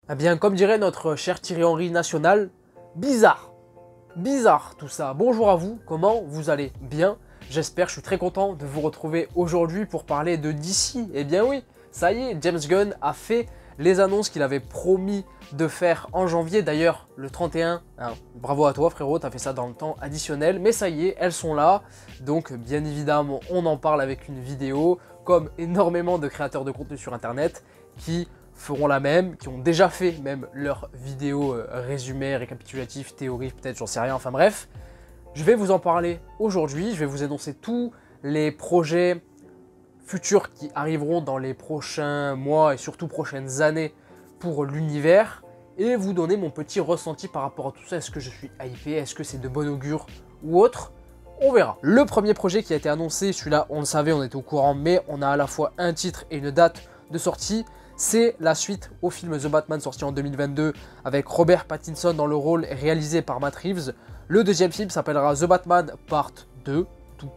Eh bien, comme dirait notre cher Thierry Henry national, bizarre. Bizarre tout ça. Bonjour à vous, comment vous allez? Bien? J'espère, je suis très content de vous retrouver aujourd'hui pour parler de DC. Eh bien oui, ça y est, James Gunn a fait les annonces qu'il avait promis de faire en janvier. D'ailleurs, le 31, hein, bravo à toi frérot, t'as fait ça dans le temps additionnel. Mais ça y est, elles sont là. Donc bien évidemment, on en parle avec une vidéo, comme énormément de créateurs de contenu sur internet qui feront la même, qui ont déjà fait même leur vidéo résumé, récapitulatif, théorie peut-être, j'en sais rien, enfin bref. Je vais vous en parler aujourd'hui, je vais vous énoncer tous les projets futurs qui arriveront dans les prochains mois et surtout prochaines années pour l'univers et vous donner mon petit ressenti par rapport à tout ça. Est-ce que je suis hypé, est-ce que c'est de bon augure ou autre? On verra. Le premier projet qui a été annoncé, celui-là on le savait, on était au courant, mais on a à la fois un titre et une date de sortie. C'est la suite au film The Batman sorti en 2022 avec Robert Pattinson dans le rôle réalisé par Matt Reeves. Le deuxième film s'appellera The Batman Part 2,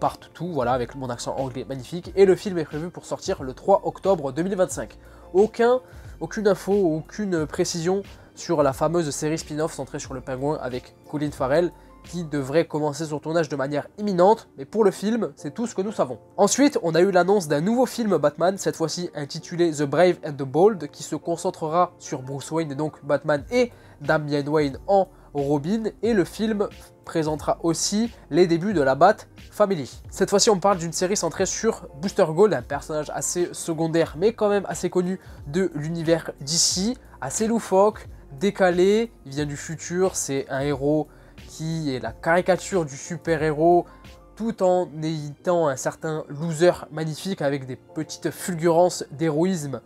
Part 2, voilà, avec mon accent anglais magnifique. Et le film est prévu pour sortir le 3 octobre 2025. Aucune info, aucune précision sur la fameuse série spin-off centrée sur le pingouin avec Colin Farrell, qui devrait commencer son tournage de manière imminente, mais pour le film, c'est tout ce que nous savons. Ensuite, on a eu l'annonce d'un nouveau film Batman, cette fois-ci intitulé The Brave and the Bold, qui se concentrera sur Bruce Wayne, et donc Batman et Damian Wayne en Robin, et le film présentera aussi les débuts de la Bat Family. Cette fois-ci, on parle d'une série centrée sur Booster Gold, un personnage assez secondaire, mais quand même assez connu de l'univers DC, assez loufoque, décalé, il vient du futur, c'est un héros qui est la caricature du super-héros tout en étant un certain loser magnifique avec des petites fulgurances d'héroïsme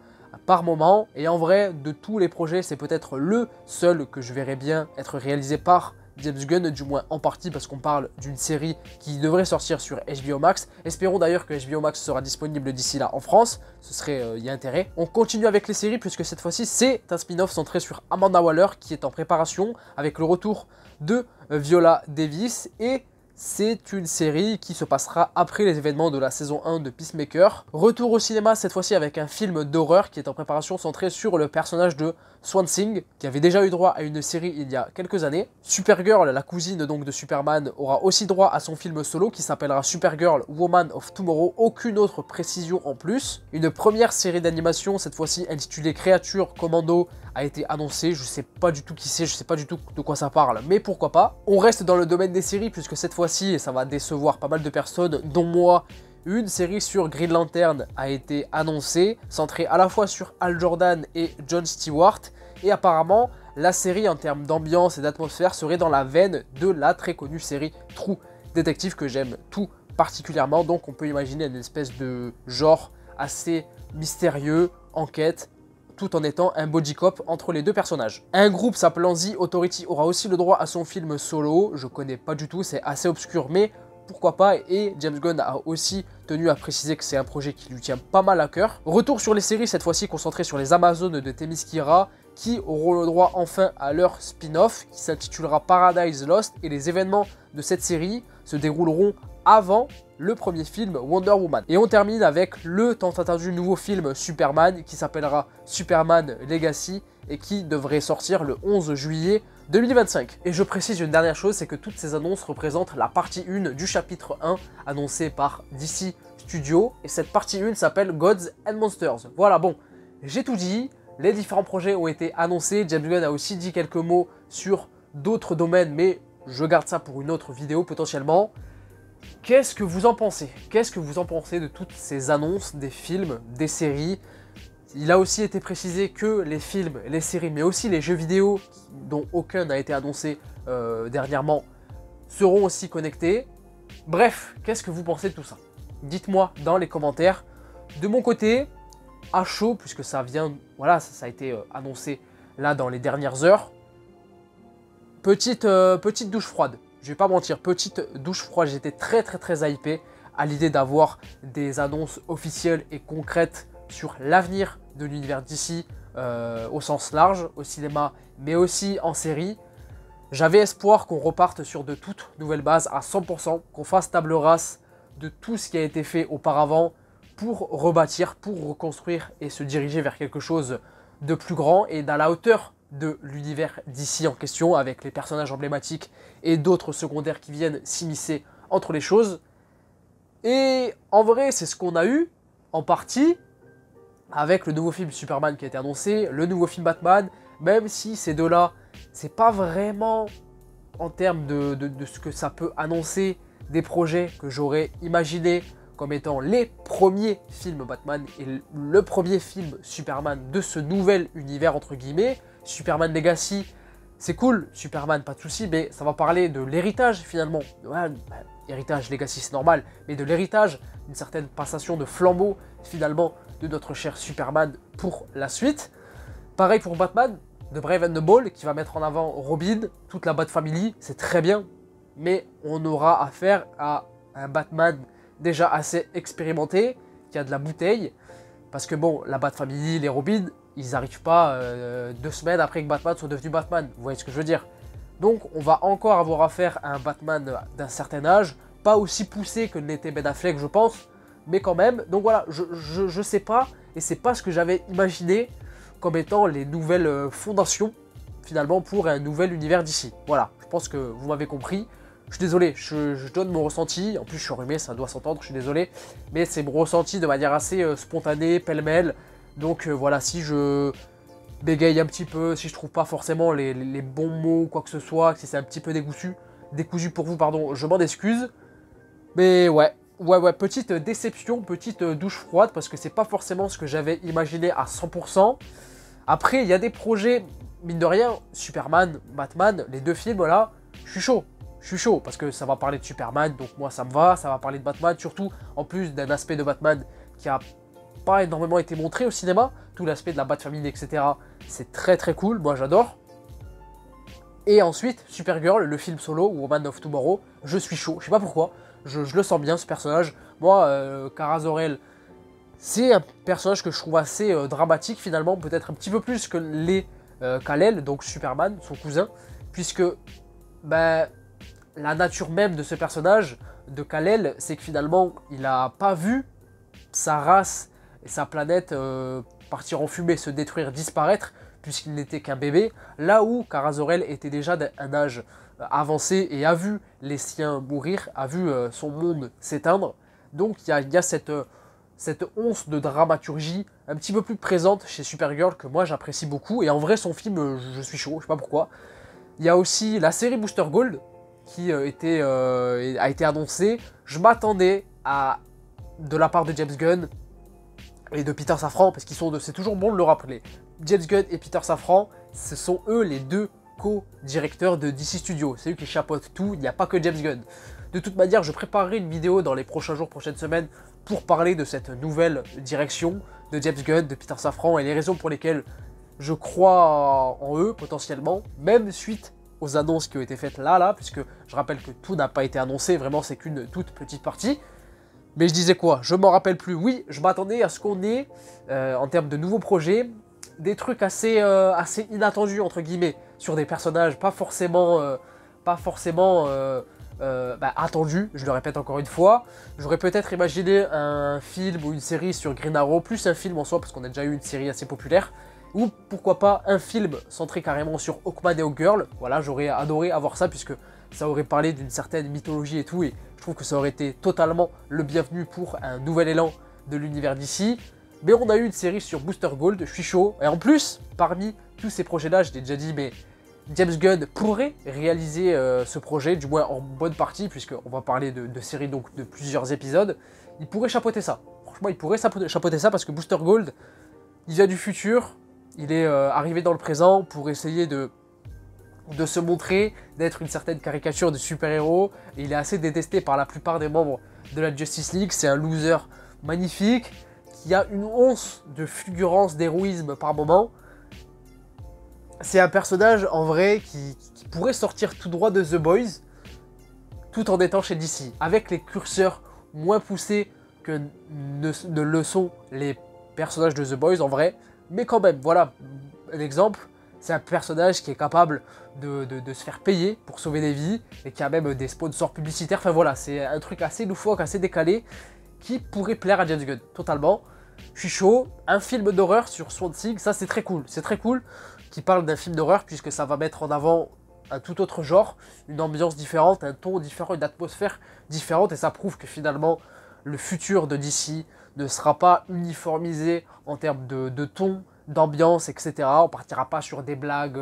par moment. Et en vrai, de tous les projets, c'est peut-être le seul que je verrais bien être réalisé par James Gunn, du moins en partie parce qu'on parle d'une série qui devrait sortir sur HBO Max. Espérons d'ailleurs que HBO Max sera disponible d'ici là en France, ce serait y a intérêt. On continue avec les séries puisque cette fois-ci c'est un spin-off centré sur Amanda Waller qui est en préparation avec le retour de Viola Davis et c'est une série qui se passera après les événements de la saison 1 de Peacemaker. Retour au cinéma cette fois-ci avec un film d'horreur qui est en préparation centré sur le personnage de Swan Sing, qui avait déjà eu droit à une série il y a quelques années. Supergirl, la cousine donc de Superman, aura aussi droit à son film solo qui s'appellera Supergirl Woman of Tomorrow, aucune autre précision en plus. Une première série d'animation, cette fois-ci intitulée Créature Commando, a été annoncée. Je sais pas du tout qui c'est, je sais pas du tout de quoi ça parle, mais pourquoi pas. On reste dans le domaine des séries puisque cette fois-ci, et ça va décevoir pas mal de personnes, dont moi, une série sur Green Lantern a été annoncée, centrée à la fois sur Hal Jordan et John Stewart, et apparemment, la série en termes d'ambiance et d'atmosphère serait dans la veine de la très connue série True Detective que j'aime tout particulièrement, donc on peut imaginer une espèce de genre assez mystérieux, enquête, tout en étant un body cop entre les deux personnages. Un groupe s'appelant The Authority aura aussi le droit à son film solo, je connais pas du tout, c'est assez obscur, mais pourquoi pas, et James Gunn a aussi tenu à préciser que c'est un projet qui lui tient pas mal à cœur. Retour sur les séries, cette fois-ci concentré sur les Amazones de Themyscira, qui auront le droit enfin à leur spin-off, qui s'intitulera Paradise Lost, et les événements de cette série se dérouleront avant le premier film Wonder Woman. Et on termine avec le tant attendu nouveau film Superman qui s'appellera Superman Legacy et qui devrait sortir le 11 juillet 2025. Et je précise une dernière chose, c'est que toutes ces annonces représentent la partie 1 du chapitre 1 annoncé par DC Studios et cette partie 1 s'appelle Gods and Monsters. Voilà, bon, j'ai tout dit, les différents projets ont été annoncés, James Gunn a aussi dit quelques mots sur d'autres domaines, mais je garde ça pour une autre vidéo potentiellement. Qu'est-ce que vous en pensez? Qu'est-ce que vous en pensez de toutes ces annonces des films, des séries? Il a aussi été précisé que les films, les séries, mais aussi les jeux vidéo, dont aucun n'a été annoncé dernièrement, seront aussi connectés. Bref, qu'est-ce que vous pensez de tout ça? Dites-moi dans les commentaires. De mon côté, à chaud, puisque ça vient, voilà, ça a été annoncé là dans les dernières heures. Petite douche froide. Je vais pas mentir, petite douche froide, j'étais très hypé à l'idée d'avoir des annonces officielles et concrètes sur l'avenir de l'univers DC au sens large, au cinéma, mais aussi en série. J'avais espoir qu'on reparte sur de toutes nouvelles bases à 100%, qu'on fasse table rase de tout ce qui a été fait auparavant pour rebâtir, pour reconstruire et se diriger vers quelque chose de plus grand et à la hauteur de l'univers DC en question, avec les personnages emblématiques et d'autres secondaires qui viennent s'immiscer entre les choses. Et en vrai, c'est ce qu'on a eu, en partie, avec le nouveau film Superman qui a été annoncé, le nouveau film Batman, même si ces deux-là, c'est pas vraiment en termes de ce que ça peut annoncer des projets que j'aurais imaginé comme étant les premiers films Batman et le premier film Superman de ce nouvel univers entre guillemets. Superman Legacy, c'est cool, Superman pas de soucis, mais ça va parler de l'héritage finalement. Ouais, héritage, Legacy c'est normal, mais de l'héritage, une certaine passation de flambeau finalement de notre cher Superman pour la suite. Pareil pour Batman, de Brave and the Bold, qui va mettre en avant Robin, toute la Bat Family, c'est très bien, mais on aura affaire à un Batman déjà assez expérimenté, qui a de la bouteille, parce que bon, la Bat Family, les Robin, ils n'arrivent pas 2 semaines après que Batman soit devenu Batman, vous voyez ce que je veux dire. Donc on va encore avoir affaire à un Batman d'un certain âge, pas aussi poussé que l'était Ben Affleck je pense, mais quand même. Donc voilà, je sais pas, et c'est pas ce que j'avais imaginé comme étant les nouvelles fondations finalement pour un nouvel univers d'ici. Voilà, je pense que vous m'avez compris. Je suis désolé, je donne mon ressenti, en plus je suis enrhumé, ça doit s'entendre, je suis désolé, mais c'est mon ressenti de manière assez spontanée, pêle-mêle. Donc voilà, si je bégaye un petit peu, si je trouve pas forcément les bons mots ou quoi que ce soit, si c'est un petit peu décousu pour vous, pardon, je m'en excuse. Mais ouais, petite déception, petite douche froide, parce que c'est pas forcément ce que j'avais imaginé à 100%. Après, il y a des projets, mine de rien, Superman, Batman, les deux films là, je suis chaud, parce que ça va parler de Superman, donc moi ça me va, ça va parler de Batman, surtout en plus d'un aspect de Batman qui a pas énormément été montré au cinéma, tout l'aspect de la Bat-Family, etc. C'est très très cool, moi j'adore. Et ensuite, Supergirl, le film solo, Woman of Tomorrow, je suis chaud, je sais pas pourquoi, je le sens bien ce personnage. Moi, Kara Zor-El, c'est un personnage que je trouve assez dramatique finalement, peut-être un petit peu plus que les Kal-El, donc Superman, son cousin, puisque ben, la nature même de ce personnage, de Kal-El, c'est que finalement, il n'a pas vu sa race et sa planète partir en fumée, se détruire, disparaître, puisqu'il n'était qu'un bébé, là où Kara Zor-El était déjà d'un âge avancé et a vu les siens mourir, a vu son monde s'éteindre. Donc il y a cette once de dramaturgie un petit peu plus présente chez Supergirl que moi j'apprécie beaucoup, et en vrai son film, je suis chaud, je sais pas pourquoi. Il y a aussi la série Booster Gold qui a été annoncée. Je m'attendais à, de la part de James Gunn et de Peter Safran, parce qu'ils sont c'est toujours bon de le rappeler, James Gunn et Peter Safran, ce sont eux les deux co-directeurs de DC Studios, c'est eux qui chapeautent tout, il n'y a pas que James Gunn. De toute manière, je préparerai une vidéo dans les prochains jours, prochaines semaines, pour parler de cette nouvelle direction de James Gunn, de Peter Safran, et les raisons pour lesquelles je crois en eux potentiellement, même suite aux annonces qui ont été faites là, puisque je rappelle que tout n'a pas été annoncé, vraiment c'est qu'une toute petite partie. Mais je disais quoi? Je m'en rappelle plus. Oui, je m'attendais à ce qu'on ait, en termes de nouveaux projets, des trucs assez inattendus, entre guillemets, sur des personnages pas forcément attendus, je le répète encore une fois. J'aurais peut-être imaginé un film ou une série sur Green Arrow, plus un film en soi, parce qu'on a déjà eu une série assez populaire, ou pourquoi pas un film centré carrément sur Hawkman et Hawkgirl. Voilà, j'aurais adoré avoir ça, puisque ça aurait parlé d'une certaine mythologie et tout, et je trouve que ça aurait été totalement le bienvenu pour un nouvel élan de l'univers d'ici. Mais on a eu une série sur Booster Gold, je suis chaud. Et en plus, parmi tous ces projets-là, je l'ai déjà dit, mais James Gunn pourrait réaliser ce projet, du moins en bonne partie, puisqu'on va parler de séries donc de plusieurs épisodes. Il pourrait chapeauter ça. Franchement, il pourrait chapeauter ça, parce que Booster Gold, il vient du futur, il est arrivé dans le présent pour essayer de se montrer, d'être une certaine caricature de super-héros, et il est assez détesté par la plupart des membres de la Justice League. C'est un loser magnifique, qui a une once de fulgurance, d'héroïsme par moment. C'est un personnage en vrai qui pourrait sortir tout droit de The Boys, tout en étant chez DC, avec les curseurs moins poussés que ne le sont les personnages de The Boys en vrai, mais quand même, voilà un exemple. C'est un personnage qui est capable de se faire payer pour sauver des vies, et qui a même des sponsors publicitaires. Enfin voilà, c'est un truc assez loufoque, assez décalé, qui pourrait plaire à James Gunn, totalement. Je suis chaud. Un film d'horreur sur Swamp Thing, ça c'est très cool, qui parle d'un film d'horreur, puisque ça va mettre en avant un tout autre genre, une ambiance différente, un ton différent, une atmosphère différente, et ça prouve que finalement, le futur de DC ne sera pas uniformisé en termes de ton, d'ambiance, etc. On partira pas sur des blagues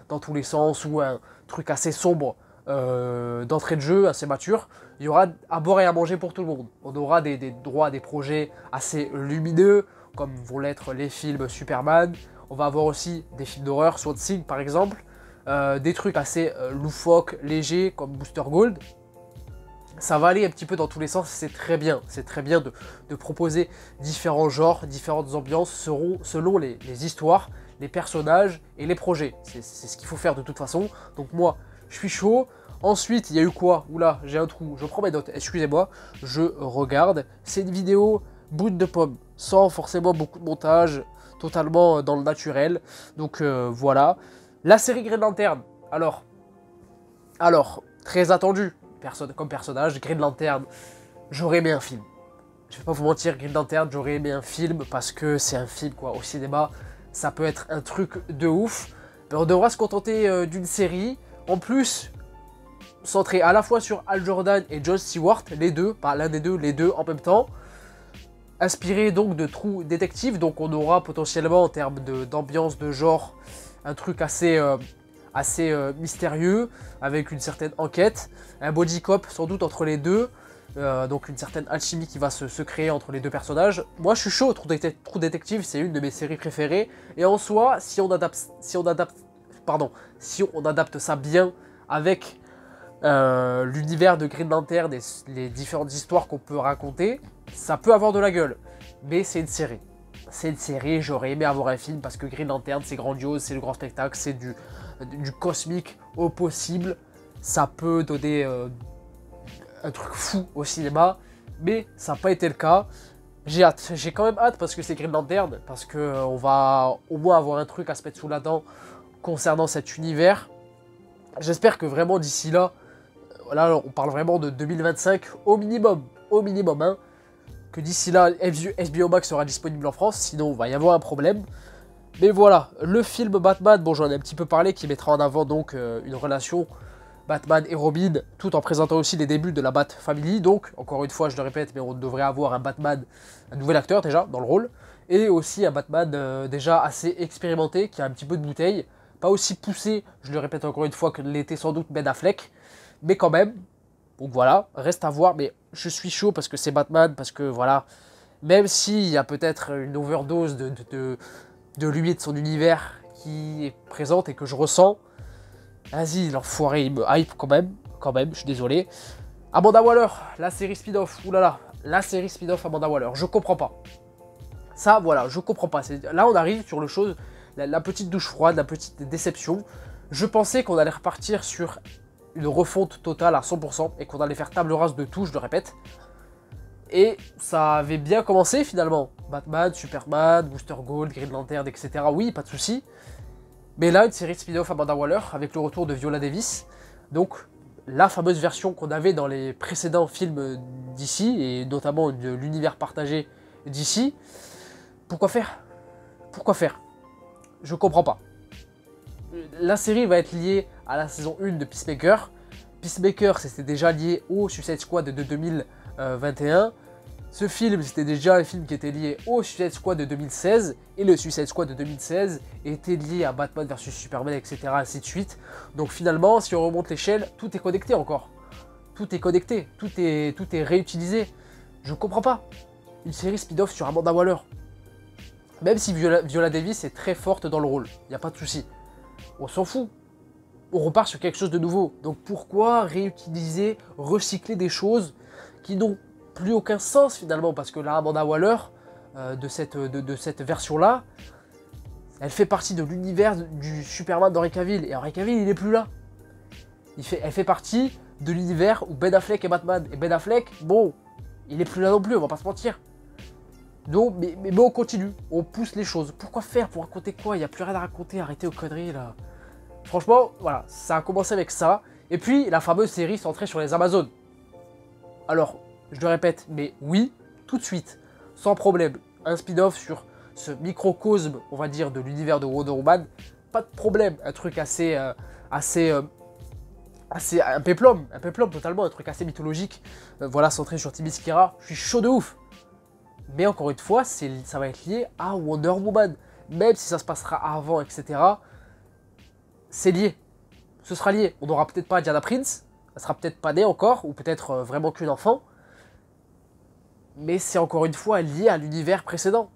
dans tous les sens, ou un truc assez sombre d'entrée de jeu, assez mature. Il y aura à boire et à manger pour tout le monde. On aura des droits à des projets assez lumineux, comme vont l'être les films Superman. On va avoir aussi des films d'horreur, Swamp Thing par exemple. Des trucs assez loufoques, légers, comme Booster Gold. Ça va aller un petit peu dans tous les sens, c'est très bien. C'est très bien de proposer différents genres, différentes ambiances selon les histoires, les personnages et les projets. C'est ce qu'il faut faire de toute façon. Donc moi, je suis chaud. Ensuite, il y a eu quoi? Oula, j'ai un trou, je prends mes notes, excusez-moi. Je regarde. C'est une vidéo bout de pomme, sans forcément beaucoup de montage, totalement dans le naturel. Donc voilà. La série Green Lantern, alors, très attendu comme personnage, Green Lantern, j'aurais aimé un film. Je vais pas vous mentir, Green Lantern, j'aurais aimé un film parce que c'est un film quoi. Au cinéma, ça peut être un truc de ouf. Mais on devra se contenter d'une série. En plus, centrée à la fois sur Hal Jordan et John Stewart, les deux, pas l'un des deux, les deux en même temps. Inspiré donc de True Detective, donc on aura potentiellement en termes d'ambiance, de genre, un truc assez mystérieux, avec une certaine enquête, un body cop sans doute entre les deux, donc une certaine alchimie qui va se créer entre les deux personnages. Moi je suis chaud, True Detective c'est une de mes séries préférées, et en soi, si on adapte ça bien avec l'univers de Green Lantern et les différentes histoires qu'on peut raconter, ça peut avoir de la gueule, mais c'est une série. C'est une série, j'aurais aimé avoir un film parce que Green Lantern c'est grandiose, c'est le grand spectacle, c'est du cosmique au possible. Ça peut donner un truc fou au cinéma, mais ça n'a pas été le cas. J'ai hâte, j'ai quand même hâte parce que c'est Green Lantern, parce qu'on va au moins avoir un truc à se mettre sous la dent concernant cet univers. J'espère que vraiment d'ici là, là on parle vraiment de 2025 au minimum, hein, que d'ici là, HBO Max sera disponible en France, sinon il va y avoir un problème. Mais voilà, le film Batman, bon j'en ai un petit peu parlé, qui mettra en avant donc une relation Batman et Robin, tout en présentant aussi les débuts de la Bat Family. Donc, encore une fois, je le répète, mais on devrait avoir un Batman, un nouvel acteur déjà dans le rôle, et aussi un Batman déjà assez expérimenté, qui a un petit peu de bouteille, pas aussi poussé, je le répète encore une fois, que l'était sans doute Ben Affleck, mais quand même. Donc voilà, reste à voir, mais je suis chaud parce que c'est Batman, parce que voilà, même s'il y a peut-être une overdose de lui et de son univers qui est présente et que je ressens, vas-y, l'enfoiré, il me hype quand même, je suis désolé. Amanda Waller, la série spin-off, oulala, la série spin-off Amanda Waller, je comprends pas. Ça, voilà, je comprends pas. Là, on arrive sur le chose, la petite douche froide, la petite déception. Je pensais qu'on allait repartir sur une refonte totale à 100% et qu'on allait faire table rase de tout, je le répète. Et ça avait bien commencé finalement. Batman, Superman, Booster Gold, Green Lantern, etc. Oui, pas de souci. Mais là, une série de spin-off Amanda Waller avec le retour de Viola Davis. Donc, la fameuse version qu'on avait dans les précédents films d'ici, et notamment de l'univers partagé d'ici. Pourquoi faire? Pourquoi faire? Je comprends pas. La série va être liée à la saison 1 de Peacemaker. Peacemaker, c'était déjà lié au Suicide Squad de 2021. Ce film, c'était déjà un film qui était lié au Suicide Squad de 2016. Et le Suicide Squad de 2016 était lié à Batman vs Superman, etc. ainsi de suite. Donc finalement, si on remonte l'échelle, tout est connecté encore. Tout est connecté, tout est réutilisé. Je comprends pas. Une série spin-off sur Amanda Waller. Même si Viola Davis est très forte dans le rôle, il n'y a pas de souci. On s'en fout. On repart sur quelque chose de nouveau. Donc pourquoi réutiliser, recycler des choses qui n'ont plus aucun sens finalement? Parce que là, Amanda Waller, de cette version-là, elle fait partie de l'univers du Superman d'Henry Cavill. Et Henry Cavill, il n'est plus là. Elle fait partie de l'univers où Ben Affleck est Batman. Et Ben Affleck, bon, il n'est plus là non plus, on va pas se mentir. Donc, mais on continue, on pousse les choses. Pourquoi faire? Pour raconter quoi? Il n'y a plus rien à raconter, arrêtez aux conneries là. Franchement, voilà, ça a commencé avec ça. Et puis, la fameuse série centrée sur les Amazones. Alors, je le répète, mais oui, tout de suite, sans problème, un spin-off sur ce microcosme, on va dire, de l'univers de Wonder Woman, pas de problème. Un truc assez un péplum totalement, un truc assez mythologique, voilà, centré sur Themyscira, je suis chaud de ouf. Mais encore une fois, ça va être lié à Wonder Woman, même si ça se passera avant, etc. C'est lié, ce sera lié. On n'aura peut-être pas Diana Prince, elle sera peut-être pas née encore, ou peut-être vraiment qu'une enfant, mais c'est encore une fois lié à l'univers précédent,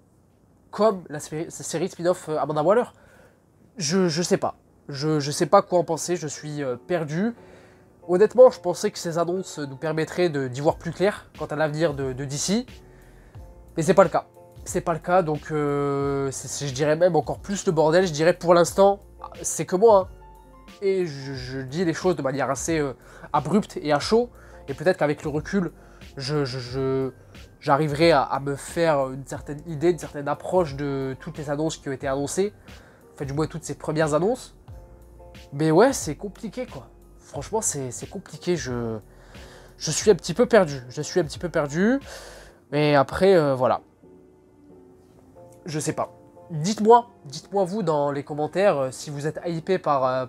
comme la série spin-off Amanda Waller. Je sais pas. Je sais pas quoi en penser, je suis perdu. Honnêtement, je pensais que ces annonces nous permettraient d'y voir plus clair quant à l'avenir de DC. Mais c'est pas le cas. C'est pas le cas, donc je dirais même encore plus le bordel. Je dirais pour l'instant, c'est que moi. Hein. Et je dis les choses de manière assez abrupte et à chaud. Et peut-être qu'avec le recul, j'arriverai à me faire une certaine idée, une certaine approche de toutes les annonces qui ont été annoncées. Enfin, du moins toutes ces premières annonces. Mais ouais, c'est compliqué quoi. Franchement, c'est compliqué. Je suis un petit peu perdu. Je suis un petit peu perdu. Mais après, voilà. Je sais pas. Dites-moi vous dans les commentaires si vous êtes hypé par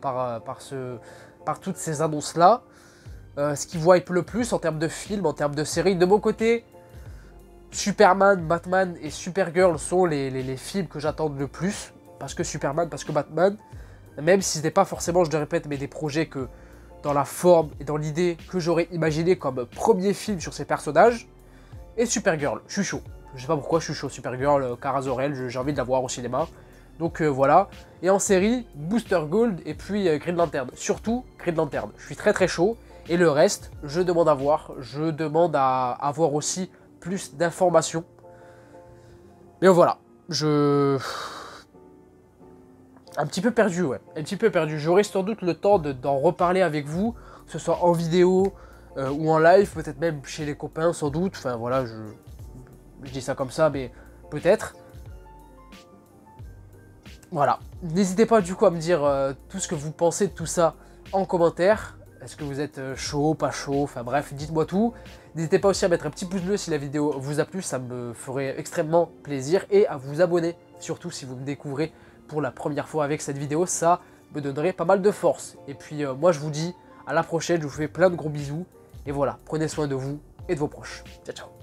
toutes ces annonces-là. Ce qui vous hype le plus en termes de films, en termes de séries. De mon côté, Superman, Batman et Supergirl sont les films que j'attends le plus. Parce que Superman, parce que Batman, même si ce n'est pas forcément, je le répète, mais des projets que, dans la forme et dans l'idée que j'aurais imaginé comme premier film sur ces personnages. Et Supergirl, je suis chaud. Je sais pas pourquoi je suis chaud, Supergirl, Kara Zor-El, j'ai envie de la voir au cinéma. Donc voilà. Et en série, Booster Gold et puis Green Lantern. Surtout Green Lantern. Je suis très très chaud. Et le reste, je demande à voir. Je demande à avoir aussi plus d'informations. Mais voilà. Un petit peu perdu, ouais. Un petit peu perdu. J'aurai sans doute le temps d'en reparler avec vous, que ce soit en vidéo ou en live, peut-être même chez les copains, sans doute. Enfin, voilà, je dis ça comme ça, mais peut-être. Voilà. N'hésitez pas, du coup, à me dire tout ce que vous pensez de tout ça en commentaire. Est-ce que vous êtes chaud, pas chaud? Enfin bref, dites-moi tout. N'hésitez pas aussi à mettre un petit pouce bleu si la vidéo vous a plu, ça me ferait extrêmement plaisir. Et à vous abonner, surtout si vous me découvrez pour la première fois avec cette vidéo, ça me donnerait pas mal de force. Et puis moi je vous dis à la prochaine, je vous fais plein de gros bisous. Et voilà, prenez soin de vous et de vos proches. Ciao ciao.